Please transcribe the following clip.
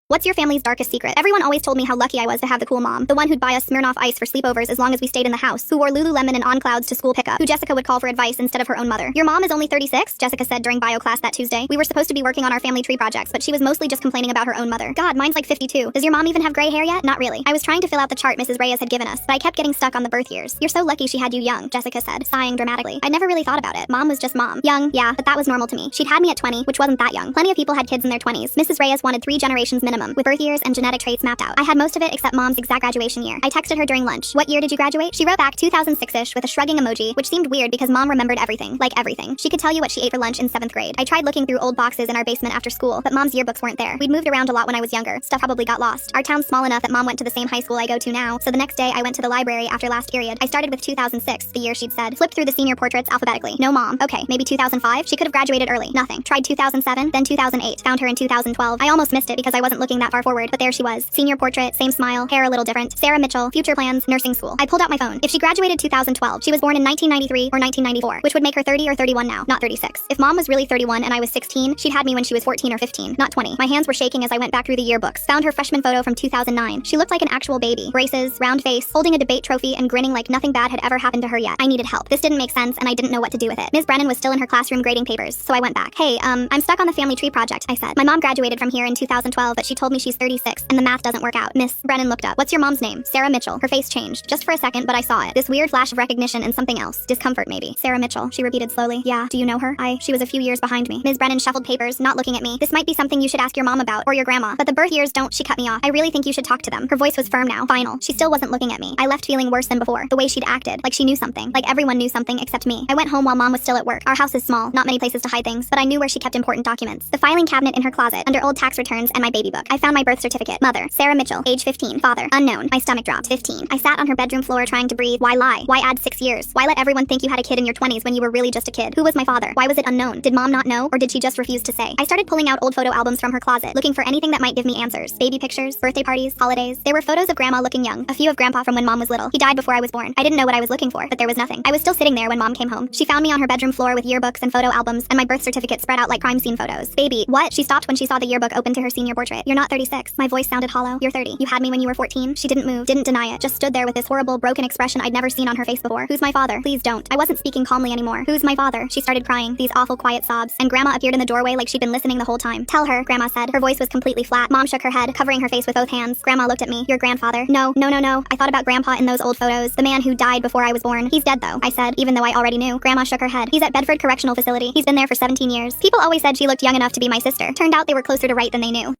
What's your family's darkest secret? Everyone always told me how lucky I was to have the cool mom, the one who'd buy us Smirnoff Ice for sleepovers as long as we stayed in the house, who wore Lululemon and On Clouds to school pickup, who Jessica would call for advice instead of her own mother. Your mom is only 36, Jessica said during bio class that Tuesday. We were supposed to be working on our family tree projects, but she was mostly just complaining about her own mother. God, mine's like 52. Does your mom even have gray hair yet? Not really. I was trying to fill out the chart Mrs. Reyes had given us, but I kept getting stuck on the birth years. You're so lucky she had you young, Jessica said, sighing dramatically. I'd never really thought about it. Mom was just mom. Young, yeah, but that was normal to me. She'd had me at 20, which wasn't that young. Plenty of people had kids in their 20s. Mrs. Reyes wanted 3 generations minimum, with birth years and genetic traits mapped out. I had most of it except mom's exact graduation year. I texted her during lunch. What year did you graduate? She wrote back 2006-ish with a shrugging emoji, which seemed weird because mom remembered everything. Like everything. She could tell you what she ate for lunch in 7th grade. I tried looking through old boxes in our basement after school, but mom's yearbooks weren't there. We'd moved around a lot when I was younger. Stuff probably got lost. Our town's small enough that mom went to the same high school I go to now, so the next day I went to the library after last period. I started with 2006, the year she'd said. Flipped through the senior portraits alphabetically. No mom. Okay, maybe 2005? She could have graduated early. Nothing. Tried 2007, then 2008. Found her in 2012. I almost missed it because I wasn't looking that far forward, but there she was. Senior portrait, same smile, hair a little different. Sarah Mitchell, future plans, nursing school. I pulled out my phone. If she graduated 2012, she was born in 1993 or 1994, which would make her 30 or 31 now, not 36. If mom was really 31 and I was 16, she'd had me when she was 14 or 15, not 20. My hands were shaking as I went back through the yearbooks. Found her freshman photo from 2009. She looked like an actual baby. Braces, round face, holding a debate trophy and grinning like nothing bad had ever happened to her yet. I needed help. This didn't make sense and I didn't know what to do with it. Ms. Brennan was still in her classroom grading papers, so I went back. Hey, I'm stuck on the family tree project, I said. My mom graduated from here in 2012, but she told me she's 36 and the math doesn't work out. Miss Brennan looked up. What's your mom's name? Sarah Mitchell. Her face changed. Just for a second, but I saw it. This weird flash of recognition and something else. Discomfort, maybe. Sarah Mitchell, she repeated slowly. Yeah, do you know her? She was a few years behind me. Ms. Brennan shuffled papers, not looking at me. This might be something you should ask your mom about, or your grandma. But the birth years don't, she cut me off. I really think you should talk to them. Her voice was firm now, final. She still wasn't looking at me. I left feeling worse than before. The way she'd acted, like she knew something. Like everyone knew something except me. I went home while mom was still at work. Our house is small, not many places to hide things, but I knew where she kept important documents. The filing cabinet in her closet, under old tax returns and my baby book. I found my birth certificate. Mother, Sarah Mitchell, age 15. Father, unknown. My stomach dropped. 15. I sat on her bedroom floor trying to breathe. Why lie? Why add 6 years? Why let everyone think you had a kid in your 20s when you were really just a kid? Who was my father? Why was it unknown? Did mom not know, or did she just refuse to say? I started pulling out old photo albums from her closet, looking for anything that might give me answers. Baby pictures, birthday parties, holidays. There were photos of grandma looking young, a few of grandpa from when mom was little. He died before I was born. I didn't know what I was looking for, but there was nothing. I was still sitting there when mom came home. She found me on her bedroom floor with yearbooks and photo albums, and my birth certificate spread out like crime scene photos. Baby, what? She stopped when she saw the yearbook open to her senior portrait. You're not 36. My voice sounded hollow. You're 30. You had me when you were 14. She didn't move, didn't deny it, just stood there with this horrible, broken expression I'd never seen on her face before. Who's my father? Please don't. I wasn't speaking calmly anymore. Who's my father? She started crying, these awful quiet sobs, and grandma appeared in the doorway like she'd been listening the whole time. Tell her, grandma said. Her voice was completely flat. Mom shook her head, covering her face with both hands. Grandma looked at me. Your grandfather? No. I thought about grandpa in those old photos. The man who died before I was born. He's dead though, I said, even though I already knew. Grandma shook her head. He's at Bedford Correctional Facility. He's been there for 17 years. People always said she looked young enough to be my sister. Turned out they were closer to right than they knew.